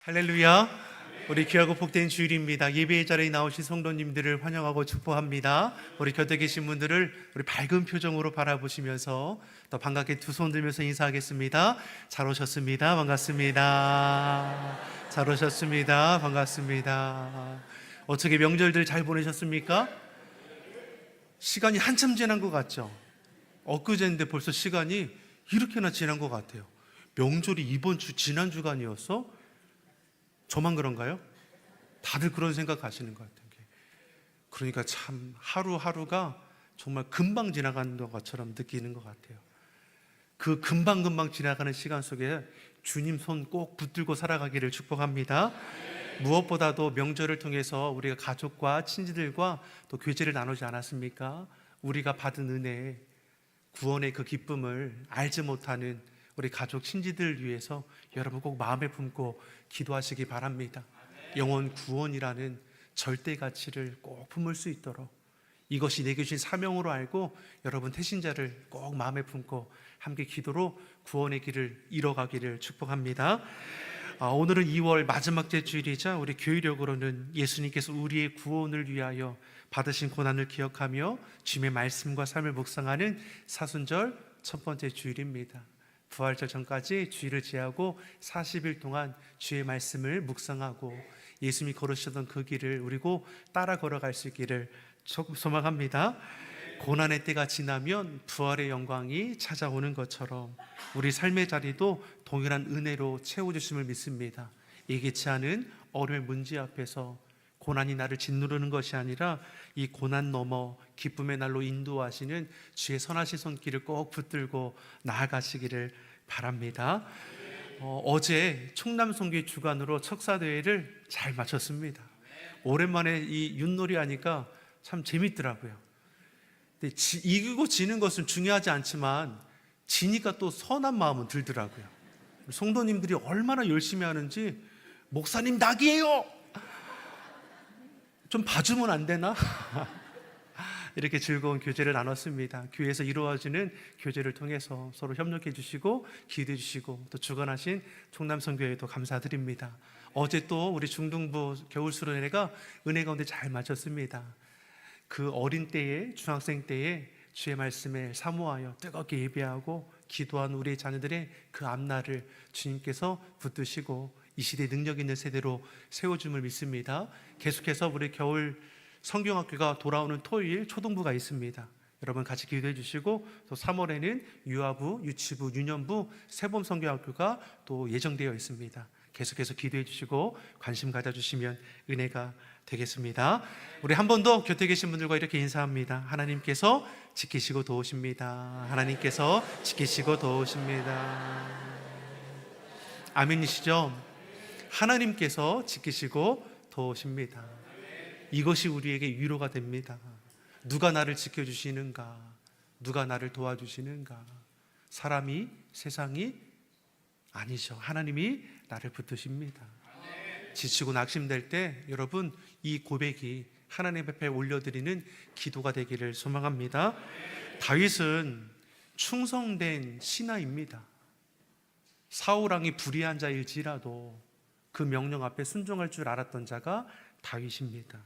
할렐루야. 우리 귀하고 복된 주일입니다. 예배의 자리에 나오신 성도님들을 환영하고 축복합니다. 우리 곁에 계신 분들을 우리 밝은 표정으로 바라보시면서 또 반갑게 두 손 들면서 인사하겠습니다. 잘 오셨습니다. 반갑습니다. 잘 오셨습니다. 반갑습니다. 어떻게 명절들 잘 보내셨습니까? 시간이 한참 지난 것 같죠? 엊그제인데 벌써 시간이 이렇게나 지난 것 같아요. 명절이 이번 주 지난 주간이었어? 저만 그런가요? 다들 그런 생각하시는 것 같아요. 그러니까 참 하루하루가 정말 금방 지나가는 것처럼 느끼는 것 같아요. 그 금방금방 지나가는 시간 속에 주님 손 꼭 붙들고 살아가기를 축복합니다. 무엇보다도 명절을 통해서 우리가 가족과 친지들과 또 교제를 나누지 않았습니까? 우리가 받은 은혜, 구원의 그 기쁨을 알지 못하는 우리 가족 친지들 위해서 여러분 꼭 마음에 품고 기도하시기 바랍니다. 영혼 구원이라는 절대 가치를 꼭 품을 수 있도록 이것이 내게 주신 사명으로 알고 여러분 태신자를 꼭 마음에 품고 함께 기도로 구원의 길을 이뤄가기를 축복합니다. 오늘은 2월 마지막 주일이자 우리 교회력으로는 예수님께서 우리의 구원을 위하여 받으신 고난을 기억하며 주님의 말씀과 삶을 묵상하는 사순절 첫 번째 주일입니다. 부활절 전까지 주일을 제하고 40일 동안 주의 말씀을 묵상하고 예수님이 걸으셨던 그 길을 우리고 따라 걸어갈 수 있기를 소망합니다. 고난의 때가 지나면 부활의 영광이 찾아오는 것처럼 우리 삶의 자리도 동일한 은혜로 채워주심을 믿습니다. 예기치 않은 어려움의 문제 앞에서 고난이 나를 짓누르는 것이 아니라 이 고난 넘어 기쁨의 날로 인도하시는 주의 선하신 손길을 꼭 붙들고 나아가시기를 바랍니다. 어제 충남송교회 주관으로 척사대회를 잘 마쳤습니다. 오랜만에 이 윷놀이 하니까 참 재밌더라고요. 근데 이기고 지는 것은 중요하지 않지만 지니까 또 선한 마음은 들더라고요. 성도님들이 얼마나 열심히 하는지 목사님 낙이에요! 좀 봐주면 안 되나? 이렇게 즐거운 교제를 나눴습니다. 교회에서 이루어지는 교제를 통해서 서로 협력해 주시고 기도해 주시고 또 주관하신 충남성교회도 감사드립니다. 어제 또 우리 중등부 겨울수련회가 은혜 가운데 잘 마쳤습니다. 그 어린 때에 중학생 때에 주의 말씀에 사모하여 뜨겁게 예배하고 기도한 우리 자녀들의 그 앞날을 주님께서 붙드시고 이 시대에 능력 있는 세대로 세워줌을 믿습니다. 계속해서 우리 겨울 성경학교가 돌아오는 토요일 초등부가 있습니다. 여러분 같이 기도해 주시고 또 3월에는 유아부, 유치부, 유년부 세범 성경학교가 또 예정되어 있습니다. 계속해서 기도해 주시고 관심 가져주시면 은혜가 되겠습니다. 우리 한 번 더 곁에 계신 분들과 이렇게 인사합니다. 하나님께서 지키시고 도우십니다. 하나님께서 지키시고 도우십니다. 아멘이시죠? 하나님께서 지키시고 도우십니다. 이것이 우리에게 위로가 됩니다. 누가 나를 지켜주시는가? 누가 나를 도와주시는가? 사람이, 세상이 아니죠. 하나님이 나를 붙드십니다. 지치고 낙심될 때 여러분 이 고백이 하나님 앞에 올려드리는 기도가 되기를 소망합니다. 다윗은 충성된 신하입니다. 사울왕이 불의한 자일지라도 그 명령 앞에 순종할 줄 알았던 자가 다윗입니다.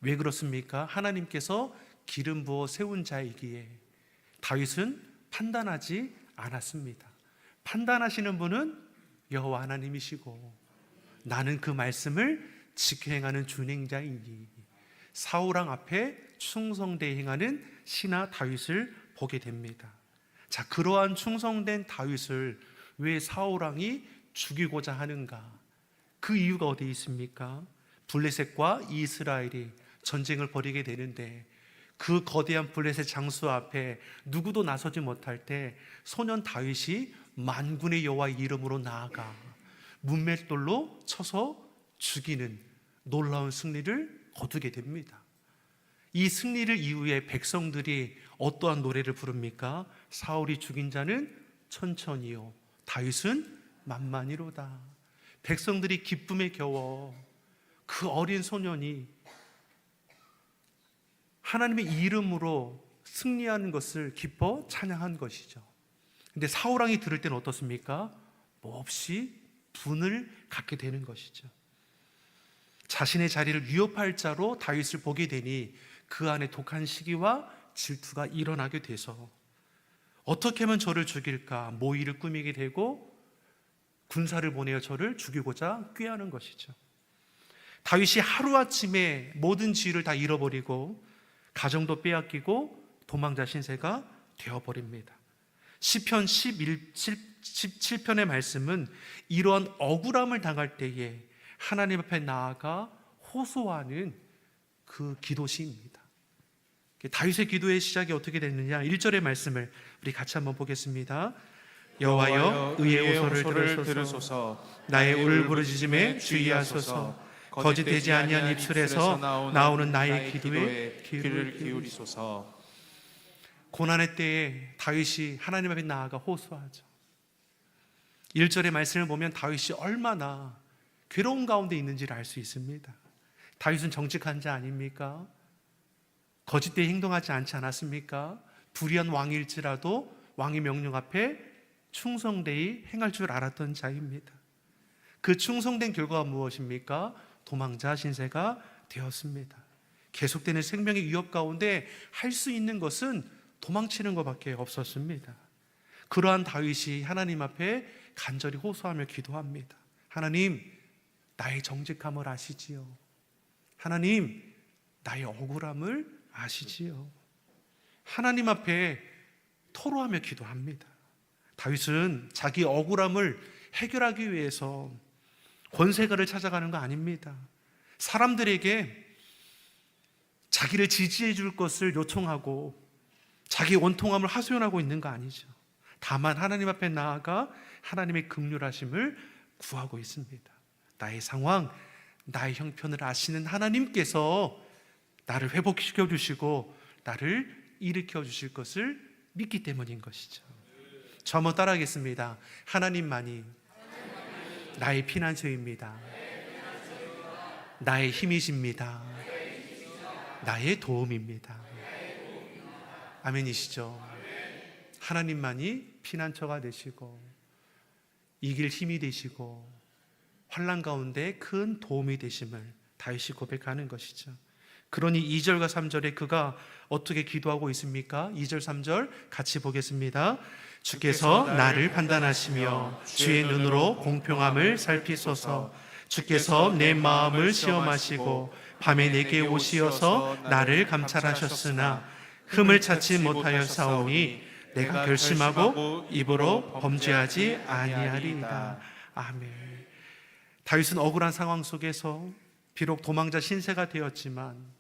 왜 그렇습니까? 하나님께서 기름 부어 세운 자이기에 다윗은 판단하지 않았습니다. 판단하시는 분은 여호와 하나님이시고 나는 그 말씀을 지켜 행하는 준행자이니 사울왕 앞에 충성되어 행하는 신하 다윗을 보게 됩니다. 자, 그러한 충성된 다윗을 왜 사울왕이 죽이고자 하는가? 그 이유가 어디에 있습니까? 블레셋과 이스라엘이 전쟁을 벌이게 되는데 그 거대한 블레셋 장수 앞에 누구도 나서지 못할 때 소년 다윗이 만군의 여호와의 이름으로 나아가 문맷돌로 쳐서 죽이는 놀라운 승리를 거두게 됩니다. 이 승리를 이후에 백성들이 어떠한 노래를 부릅니까? 사울이 죽인 자는 천천히요 다윗은 만만히로다. 백성들이 기쁨에 겨워 그 어린 소년이 하나님의 이름으로 승리하는 것을 기뻐 찬양한 것이죠. 근데 사울왕이 들을 때는 어떻습니까? 몹시 분을 갖게 되는 것이죠. 자신의 자리를 위협할 자로 다윗을 보게 되니 그 안에 독한 시기와 질투가 일어나게 돼서 어떻게 하면 저를 죽일까 모의를 꾸미게 되고 군사를 보내어 저를 죽이고자 꾀하는 것이죠. 다윗이 하루아침에 모든 지위를 다 잃어버리고 가정도 빼앗기고 도망자 신세가 되어버립니다. 시편 17편의 말씀은 이러한 억울함을 당할 때에 하나님 앞에 나아가 호소하는 그 기도시입니다. 다윗의 기도의 시작이 어떻게 됐느냐, 1절의 말씀을 우리 같이 한번 보겠습니다. 여호와여 의의 호소를 들으소서. 나의 울부짖음에 주의하소서. 거짓되지 아니한 입술에서 나오는 나의 기도에 귀를 기울이소서. 고난의 때에 다윗이 하나님 앞에 나아가 호소하죠. 1절의 말씀을 보면 다윗이 얼마나 괴로운 가운데 있는지를 알 수 있습니다. 다윗은 정직한 자 아닙니까? 거짓되이 행동하지 않지 않았습니까? 불의한 왕일지라도 왕의 명령 앞에 충성되이 행할 줄 알았던 자입니다. 그 충성된 결과가 무엇입니까? 도망자 신세가 되었습니다. 계속되는 생명의 위협 가운데 할 수 있는 것은 도망치는 것밖에 없었습니다. 그러한 다윗이 하나님 앞에 간절히 호소하며 기도합니다. 하나님, 나의 정직함을 아시지요. 하나님, 나의 억울함을 아시지요. 하나님 앞에 토로하며 기도합니다. 다윗은 자기 억울함을 해결하기 위해서 권세가를 찾아가는 거 아닙니다. 사람들에게 자기를 지지해 줄 것을 요청하고 자기 원통함을 하소연하고 있는 거 아니죠. 다만 하나님 앞에 나아가 하나님의 긍휼하심을 구하고 있습니다. 나의 상황, 나의 형편을 아시는 하나님께서 나를 회복시켜 주시고 나를 일으켜 주실 것을 믿기 때문인 것이죠. 저 한번 따라하겠습니다. 하나님만이 나의 피난처입니다. 나의 힘이십니다. 나의 도움입니다. 아멘이시죠? 하나님만이 피난처가 되시고 이길 힘이 되시고 환난 가운데 큰 도움이 되심을 다윗이 고백하는 것이죠. 그러니 2절과 3절에 그가 어떻게 기도하고 있습니까? 2절 3절 같이 보겠습니다. 주께서 나를 판단하시며 주의 눈으로 공평함을 살피소서. 주께서 내 마음을 시험하시고 밤에 내게 오시어서 나를 감찰하셨으나 흠을 찾지 못하였사오니 내가 결심하고 입으로 범죄하지 아니하리이다. 아멘. 다윗은 억울한 상황 속에서 비록 도망자 신세가 되었지만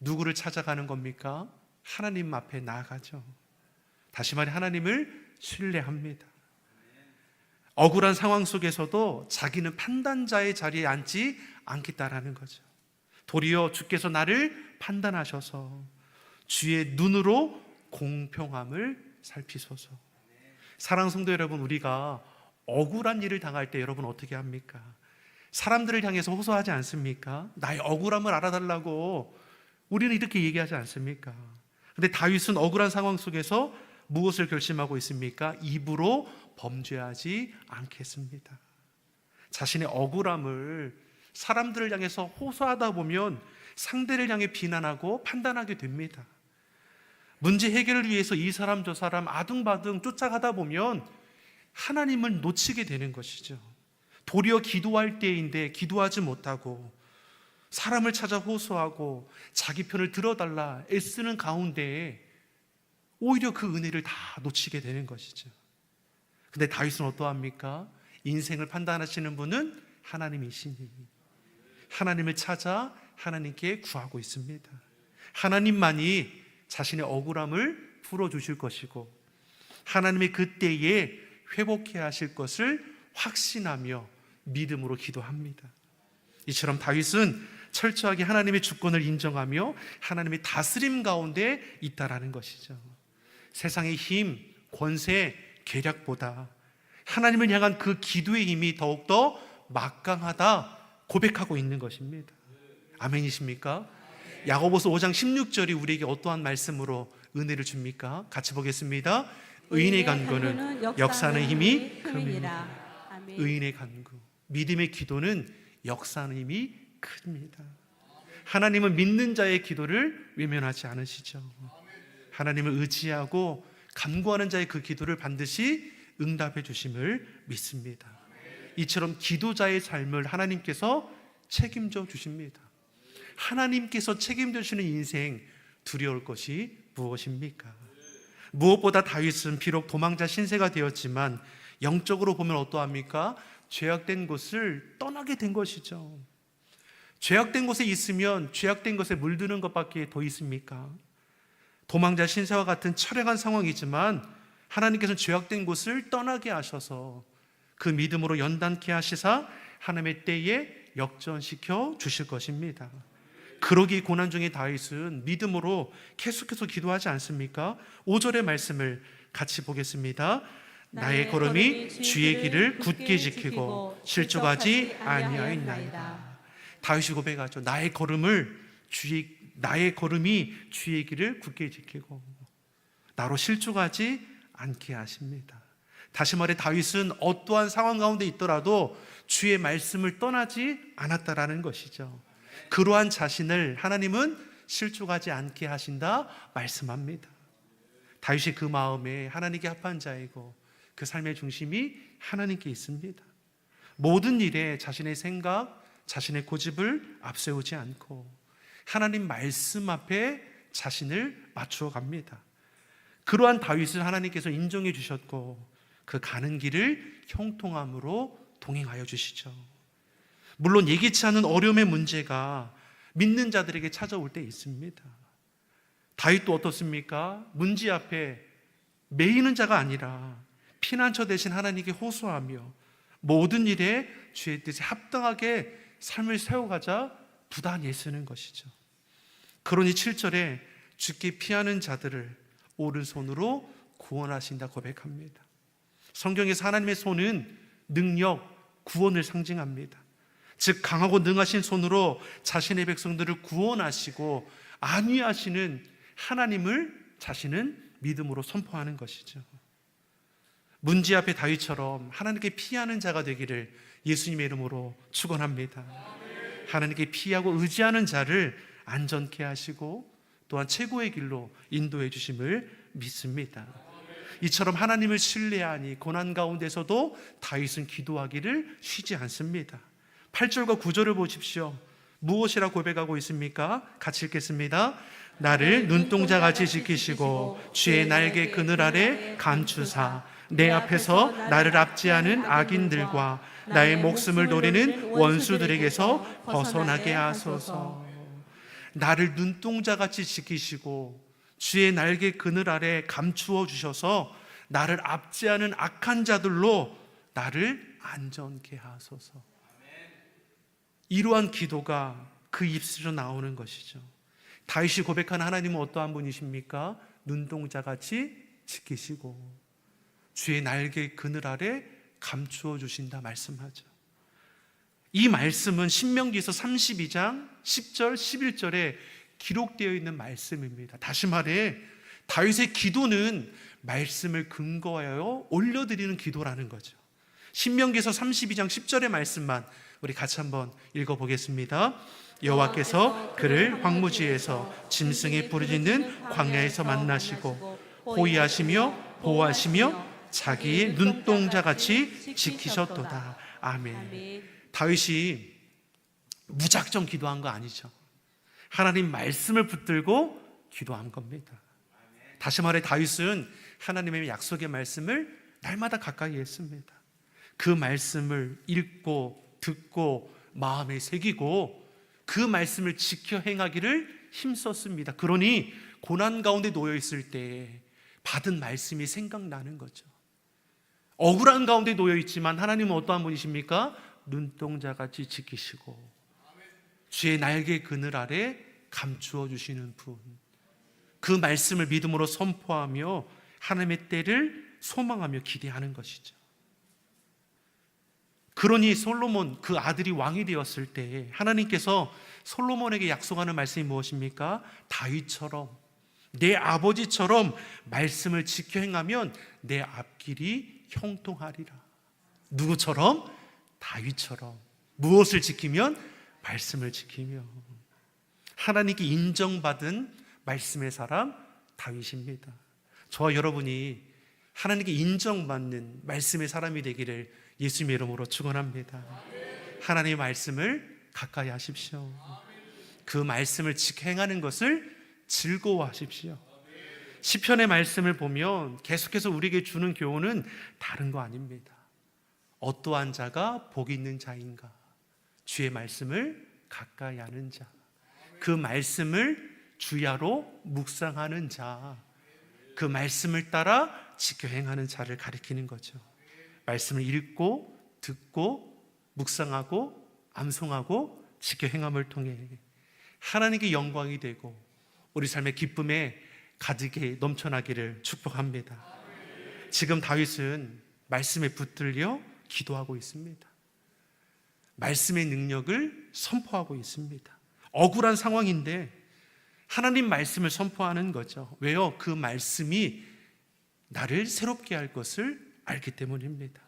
누구를 찾아가는 겁니까? 하나님 앞에 나아가죠. 다시 말해 하나님을 신뢰합니다. 억울한 상황 속에서도 자기는 판단자의 자리에 앉지 않겠다라는 거죠. 도리어 주께서 나를 판단하셔서 주의 눈으로 공평함을 살피소서. 사랑하는 성도 여러분, 우리가 억울한 일을 당할 때 여러분 어떻게 합니까? 사람들을 향해서 호소하지 않습니까? 나의 억울함을 알아달라고 우리는 이렇게 얘기하지 않습니까? 근데 다윗은 억울한 상황 속에서 무엇을 결심하고 있습니까? 입으로 범죄하지 않겠습니다. 자신의 억울함을 사람들을 향해서 호소하다 보면 상대를 향해 비난하고 판단하게 됩니다. 문제 해결을 위해서 이 사람 저 사람 아둥바둥 쫓아가다 보면 하나님을 놓치게 되는 것이죠. 도리어 기도할 때인데 기도하지 못하고 사람을 찾아 호소하고 자기 편을 들어달라 애쓰는 가운데에 오히려 그 은혜를 다 놓치게 되는 것이죠. 근데 다윗은 어떠합니까? 인생을 판단하시는 분은 하나님이시니 하나님을 찾아 하나님께 구하고 있습니다. 하나님만이 자신의 억울함을 풀어주실 것이고 하나님의 그때에 회복해 하실 것을 확신하며 믿음으로 기도합니다. 이처럼 다윗은 철저하게 하나님의 주권을 인정하며 하나님의 다스림 가운데 있다라는 것이죠. 세상의 힘, 권세, 계략보다 하나님을 향한 그 기도의 힘이 더욱더 막강하다 고백하고 있는 것입니다. 아멘이십니까? 야고보서 5장 16절이 우리에게 어떠한 말씀으로 은혜를 줍니까? 같이 보겠습니다. 의인의 간구는 역사하는 힘이 큼이니라. 의인의 간구, 믿음의 기도는 역사하는 힘이 큽니다. 하나님은 믿는 자의 기도를 외면하지 않으시죠. 하나님을 의지하고 간구하는 자의 그 기도를 반드시 응답해 주심을 믿습니다. 이처럼 기도자의 삶을 하나님께서 책임져 주십니다. 하나님께서 책임져 주시는 인생, 두려울 것이 무엇입니까? 무엇보다 다윗은 비록 도망자 신세가 되었지만 영적으로 보면 어떠합니까? 죄악된 곳을 떠나게 된 것이죠. 죄악된 곳에 있으면 죄악된 것에 물드는 것밖에 더 있습니까? 도망자 신세와 같은 처량한 상황이지만 하나님께서는 죄악된 곳을 떠나게 하셔서 그 믿음으로 연단케 하시사 하나님의 때에 역전시켜 주실 것입니다. 그러기 고난 중에 다윗은 믿음으로 계속해서 기도하지 않습니까? 5절의 말씀을 같이 보겠습니다. 나의 걸음이 주의 길을 굳게 지키고 실족하지 아니하였나이다. 다윗이 고백하죠. 나의 걸음이 주의 길을 굳게 지키고 나로 실족하지 않게 하십니다. 다시 말해 다윗은 어떠한 상황 가운데 있더라도 주의 말씀을 떠나지 않았다라는 것이죠. 그러한 자신을 하나님은 실족하지 않게 하신다 말씀합니다. 다윗이 그 마음에 하나님께 합한 자이고 그 삶의 중심이 하나님께 있습니다. 모든 일에 자신의 생각, 자신의 고집을 앞세우지 않고 하나님 말씀 앞에 자신을 맞추어 갑니다. 그러한 다윗을 하나님께서 인정해 주셨고 그 가는 길을 형통함으로 동행하여 주시죠. 물론 예기치 않은 어려움의 문제가 믿는 자들에게 찾아올 때 있습니다. 다윗도 어떻습니까? 문제 앞에 매이는 자가 아니라 피난처 대신 하나님께 호소하며 모든 일에 주의 뜻에 합당하게 삶을 세워가자 부단히 애쓰는 것이죠. 그러니 7절에 주께 피하는 자들을 오른손으로 구원하신다 고백합니다. 성경에서 하나님의 손은 능력, 구원을 상징합니다. 즉 강하고 능하신 손으로 자신의 백성들을 구원하시고 안위하시는 하나님을 자신은 믿음으로 선포하는 것이죠. 문제 앞에 다윗처럼 하나님께 피하는 자가 되기를 예수님의 이름으로 축원합니다. 하나님께 피하고 의지하는 자를 안전케 하시고 또한 최고의 길로 인도해 주심을 믿습니다. 이처럼 하나님을 신뢰하니 고난 가운데서도 다윗은 기도하기를 쉬지 않습니다. 8절과 9절을 보십시오. 무엇이라 고백하고 있습니까? 같이 읽겠습니다. 나를 눈동자같이 지키시고 주의 날개 그늘 아래 감추사 내 앞에서 나를 압제하는 악인들과 나의 목숨을 노리는 원수들에게서 벗어나게 하소서. 나를 눈동자같이 지키시고 주의 날개 그늘 아래 감추어 주셔서 나를 압제하는 악한 자들로 나를 안전케 하소서. 이러한 기도가 그 입술로 나오는 것이죠. 다윗이 고백하는 하나님은 어떠한 분이십니까? 눈동자같이 지키시고 주의 날개 그늘 아래 감추어 주신다 말씀하죠. 이 말씀은 신명기서 32장 10절 11절에 기록되어 있는 말씀입니다. 다시 말해 다윗의 기도는 말씀을 근거하여 올려드리는 기도라는 거죠. 신명기서 32장 10절의 말씀만 우리 같이 한번 읽어보겠습니다. 여호와께서 그를 황무지에서 짐승이 부르짖는 광야에서 만나시고 호위하시며 보호하시며 자기의 눈동자같이 지키셨도다. 아멘. 다윗이 무작정 기도한 거 아니죠. 하나님 말씀을 붙들고 기도한 겁니다. 다시 말해 다윗은 하나님의 약속의 말씀을 날마다 가까이 했습니다. 그 말씀을 읽고 듣고 마음에 새기고 그 말씀을 지켜 행하기를 힘썼습니다. 그러니 고난 가운데 놓여 있을 때 받은 말씀이 생각나는 거죠. 억울한 가운데 놓여 있지만 하나님은 어떠한 분이십니까? 눈동자같이 지키시고 주의 날개 그늘 아래 감추어 주시는 분. 그 말씀을 믿음으로 선포하며 하나님의 때를 소망하며 기대하는 것이죠. 그러니 솔로몬 그 아들이 왕이 되었을 때 하나님께서 솔로몬에게 약속하는 말씀이 무엇입니까? 다윗처럼 내 아버지처럼 말씀을 지켜 행하면 내 앞길이 형통하리라. 누구처럼? 다윗처럼. 무엇을 지키면? 말씀을 지키며. 하나님께 인정받은 말씀의 사람 다윗입니다. 저와 여러분이 하나님께 인정받는 말씀의 사람이 되기를 예수님의 이름으로 축원합니다. 하나님의 말씀을 가까이 하십시오. 그 말씀을 지켜 행하는 것을 즐거워하십시오. 시편의 말씀을 보면 계속해서 우리에게 주는 교훈은 다른 거 아닙니다. 어떠한 자가 복이 있는 자인가? 주의 말씀을 가까이 하는 자, 그 말씀을 주야로 묵상하는 자, 그 말씀을 따라 지켜 행하는 자를 가리키는 거죠. 말씀을 읽고 듣고 묵상하고 암송하고 지켜 행함을 통해 하나님께 영광이 되고 우리 삶의 기쁨에 가득히 넘쳐나기를 축복합니다. 지금 다윗은 말씀에 붙들려 기도하고 있습니다. 말씀의 능력을 선포하고 있습니다. 억울한 상황인데 하나님 말씀을 선포하는 거죠. 왜요? 그 말씀이 나를 새롭게 할 것을 알기 때문입니다.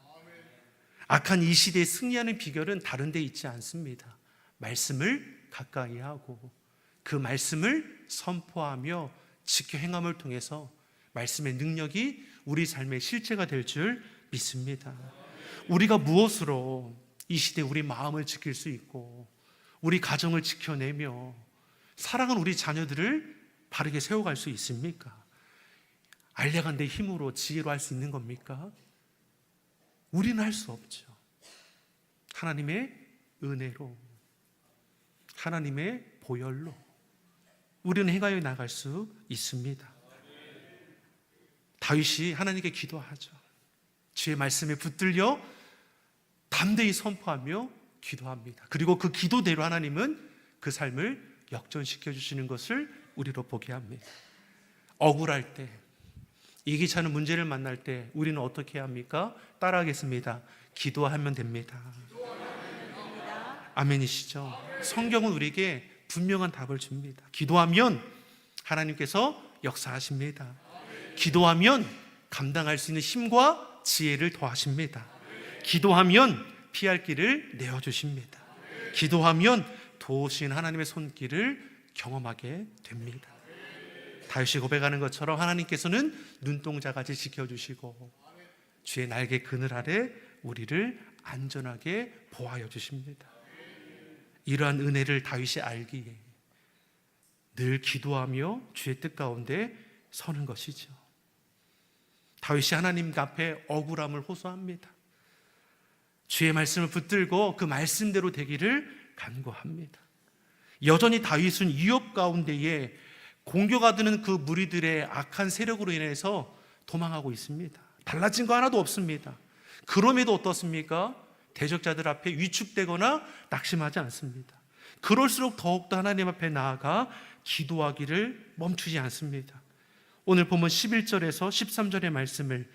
악한 이 시대에 승리하는 비결은 다른 데 있지 않습니다. 말씀을 가까이 하고 그 말씀을 선포하며 지켜 행함을 통해서 말씀의 능력이 우리 삶의 실체가 될 줄 믿습니다. 우리가 무엇으로 이 시대에 우리 마음을 지킬 수 있고 우리 가정을 지켜내며 사랑하는 우리 자녀들을 바르게 세워갈 수 있습니까? 알량한 내 힘으로 지혜로 할 수 있는 겁니까? 우리는 할 수 없죠. 하나님의 은혜로, 하나님의 보혈로 우리는 행하여 나갈 수 있습니다. 다윗이 하나님께 기도하죠. 주의 말씀에 붙들려 담대히 선포하며 기도합니다. 그리고 그 기도대로 하나님은 그 삶을 역전시켜 주시는 것을 우리로 보게 합니다. 억울할 때, 이기지 않은 문제를 만날 때 우리는 어떻게 해야 합니까? 따라하겠습니다. 기도하면 됩니다. 아멘이시죠? 성경은 우리에게 분명한 답을 줍니다. 기도하면 하나님께서 역사하십니다. 기도하면 감당할 수 있는 힘과 지혜를 더하십니다. 기도하면 피할 길을 내어주십니다. 기도하면 도우신 하나님의 손길을 경험하게 됩니다. 다윗이 고백하는 것처럼 하나님께서는 눈동자같이 지켜주시고 주의 날개 그늘 아래 우리를 안전하게 보호하여 주십니다. 이러한 은혜를 다윗이 알기에 늘 기도하며 주의 뜻 가운데 서는 것이죠. 다윗이 하나님 앞에 억울함을 호소합니다. 주의 말씀을 붙들고 그 말씀대로 되기를 간구합니다. 여전히 다윗은 위협 가운데에 공격하드는 그 무리들의 악한 세력으로 인해서 도망하고 있습니다. 달라진 거 하나도 없습니다. 그럼에도 어떻습니까? 대적자들 앞에 위축되거나 낙심하지 않습니다. 그럴수록 더욱더 하나님 앞에 나아가 기도하기를 멈추지 않습니다. 오늘 보면 11절에서 13절의 말씀을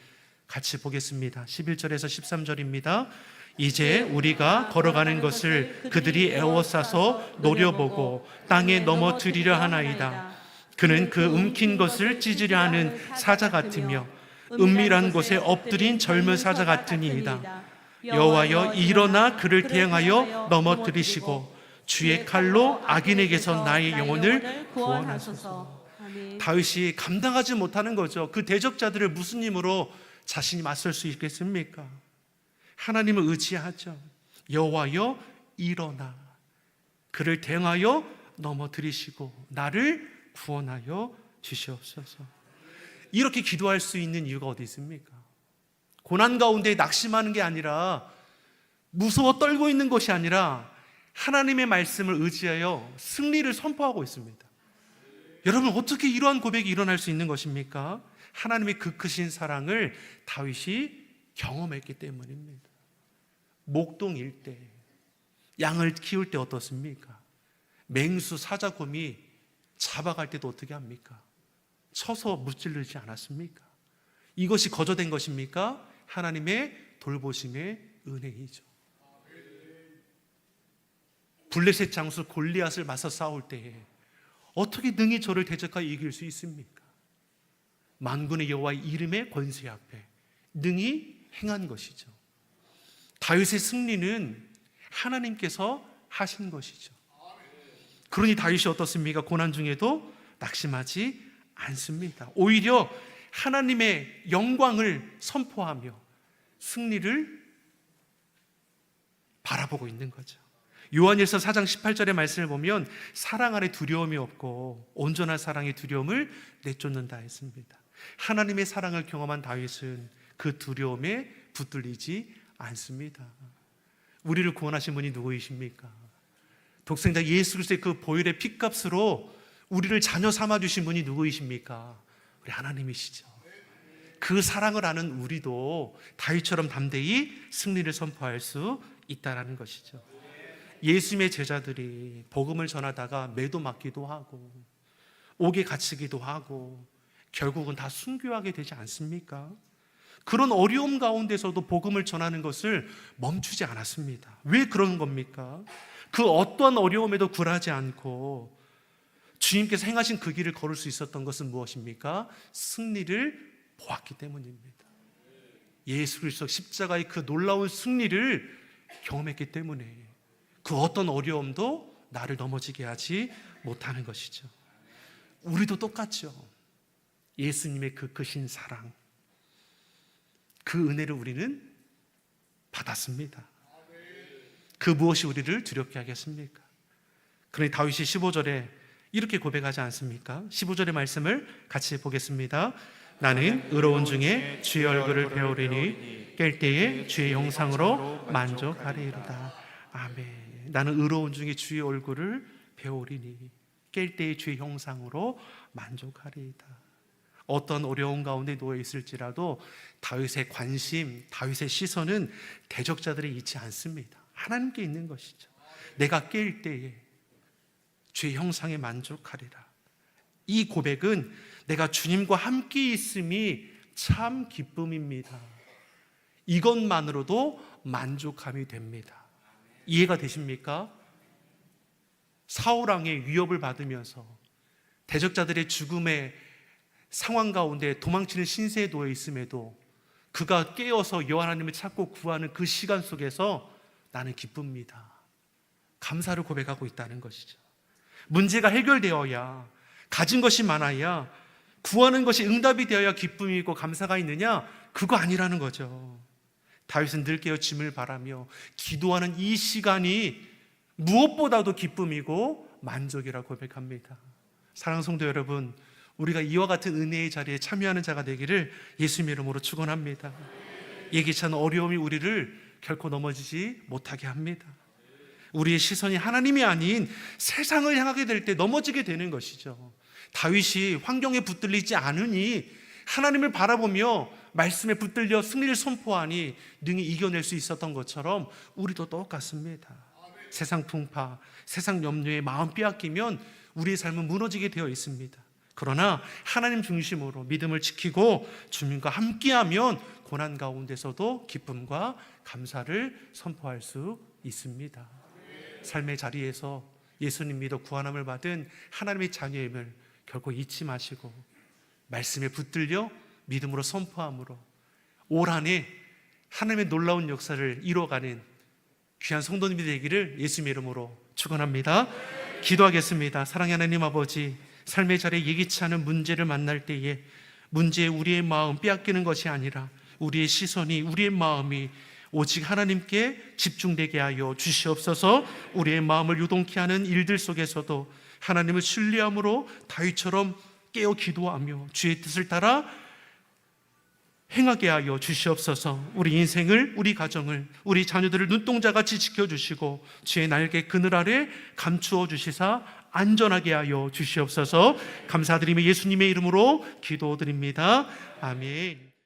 같이 보겠습니다. 11절에서 13절입니다. 이제 우리가 걸어가는 것을 그들이 애워싸서 노려보고 땅에 넘어뜨리려 하나이다. 그는 그 움킨 것을 찢으려 하는 사자 같으며 은밀한 곳에 엎드린 젊은 사자 같으니이다. 여호와여 일어나 그를 대항하여 넘어뜨리시고 주의 칼로 악인에게서 나의 영혼을 구원하소서. 다윗이 감당하지 못하는 거죠. 그 대적자들을 무슨 힘으로 자신이 맞설 수 있겠습니까? 하나님을 의지하죠. 여호와여 일어나 그를 대항하여 넘어뜨리시고 나를 구원하여 주시옵소서. 이렇게 기도할 수 있는 이유가 어디 있습니까? 고난 가운데 낙심하는 게 아니라 무서워 떨고 있는 것이 아니라 하나님의 말씀을 의지하여 승리를 선포하고 있습니다. 여러분 어떻게 이러한 고백이 일어날 수 있는 것입니까? 하나님의 그 크신 사랑을 다윗이 경험했기 때문입니다. 목동일 때 양을 키울 때 어떻습니까? 맹수 사자곰이 잡아갈 때도 어떻게 합니까? 쳐서 무찔르지 않았습니까? 이것이 거저된 것입니까? 하나님의 돌보심의 은혜이죠. 블레셋 장수 골리앗을 맞서 싸울 때에 어떻게 능히 저를 대적하여 이길 수 있습니까? 만군의 여호와의 이름의 권세 앞에 능히 행한 것이죠. 다윗의 승리는 하나님께서 하신 것이죠. 그러니 다윗이 어떻습니까? 고난 중에도 낙심하지 않습니다. 오히려 하나님의 영광을 선포하며 승리를 바라보고 있는 거죠. 요한일서 4장 18절의 말씀을 보면 사랑 안에 두려움이 없고 온전한 사랑의 두려움을 내쫓는다 했습니다. 하나님의 사랑을 경험한 다윗은 그 두려움에 붙들리지 않습니다. 우리를 구원하신 분이 누구이십니까? 독생자 예수 그리스도의 그 보혈의 피값으로 우리를 자녀 삼아주신 분이 누구이십니까? 우리 하나님이시죠. 그 사랑을 아는 우리도 다윗처럼 담대히 승리를 선포할 수 있다는 것이죠. 예수님의 제자들이 복음을 전하다가 매도 맞기도 하고 옥에 갇히기도 하고 결국은 다 순교하게 되지 않습니까? 그런 어려움 가운데서도 복음을 전하는 것을 멈추지 않았습니다. 왜 그런 겁니까? 그 어떠한 어려움에도 굴하지 않고 주님께서 행하신 그 길을 걸을 수 있었던 것은 무엇입니까? 승리를 보았기 때문입니다. 예수 그리스도 십자가의 그 놀라운 승리를 경험했기 때문에 그 어떤 어려움도 나를 넘어지게 하지 못하는 것이죠. 우리도 똑같죠. 예수님의 그 크신 사랑, 그 은혜를 우리는 받았습니다. 그 무엇이 우리를 두렵게 하겠습니까? 그러니 다윗이 15절에 이렇게 고백하지 않습니까? 15절의 말씀을 같이 보겠습니다. 나는 의로운 중에 주의 얼굴을 배우리니 깰 때에 주의 형상으로 만족하리이로다. 아멘. 나는 의로운 중에 주의 얼굴을 배우리니 깰 때에 주의 형상으로 만족하리이다. 어떤 어려운 가운데 놓여 있을지라도 다윗의 관심, 다윗의 시선은 대적자들에 있지 않습니다. 하나님께 있는 것이죠. 내가 깰 때에 주의 형상에 만족하리라. 이 고백은 내가 주님과 함께 있음이 참 기쁨입니다. 이것만으로도 만족함이 됩니다. 이해가 되십니까? 사울왕의 위협을 받으면서 대적자들의 죽음의 상황 가운데 도망치는 신세에 놓여 있음에도 그가 깨어서 여호와 하나님을 찾고 구하는 그 시간 속에서 나는 기쁩니다. 감사를 고백하고 있다는 것이죠. 문제가 해결되어야, 가진 것이 많아야, 구하는 것이 응답이 되어야 기쁨이고 감사가 있느냐? 그거 아니라는 거죠. 다윗은 늘 깨어 짐을 바라며 기도하는 이 시간이 무엇보다도 기쁨이고 만족이라고 고백합니다. 사랑하는 성도 여러분, 우리가 이와 같은 은혜의 자리에 참여하는 자가 되기를 예수님의 이름으로 축원합니다. 예기치 않은 어려움이 우리를 결코 넘어지지 못하게 합니다. 우리의 시선이 하나님이 아닌 세상을 향하게 될 때 넘어지게 되는 것이죠. 다윗이 환경에 붙들리지 않으니 하나님을 바라보며 말씀에 붙들려 승리를 선포하니 능히 이겨낼 수 있었던 것처럼 우리도 똑같습니다. 세상 풍파, 세상 염려에 마음 빼앗기면 우리의 삶은 무너지게 되어 있습니다. 그러나 하나님 중심으로 믿음을 지키고 주님과 함께하면 고난 가운데서도 기쁨과 감사를 선포할 수 있습니다. 삶의 자리에서 예수님 믿어 구원함을 받은 하나님의 자녀임을 결코 잊지 마시고 말씀에 붙들려 믿음으로 선포함으로 올 한 해 하나님의 놀라운 역사를 이루어가는 귀한 성도님이 되기를 예수님의 이름으로 축원합니다. 기도하겠습니다. 사랑의 하나님 아버지, 삶의 자리에 예기치 않은 문제를 만날 때에 문제에 우리의 마음 빼앗기는 것이 아니라 우리의 시선이, 우리의 마음이 오직 하나님께 집중되게 하여 주시옵소서. 우리의 마음을 유동케 하는 일들 속에서도 하나님을 신뢰함으로 다윗처럼 깨어 기도하며 주의 뜻을 따라 행하게 하여 주시옵소서. 우리 인생을, 우리 가정을, 우리 자녀들을 눈동자같이 지켜주시고 주의 날개 그늘 아래 감추어 주시사 안전하게 하여 주시옵소서. 감사드리며 예수님의 이름으로 기도드립니다. 아멘.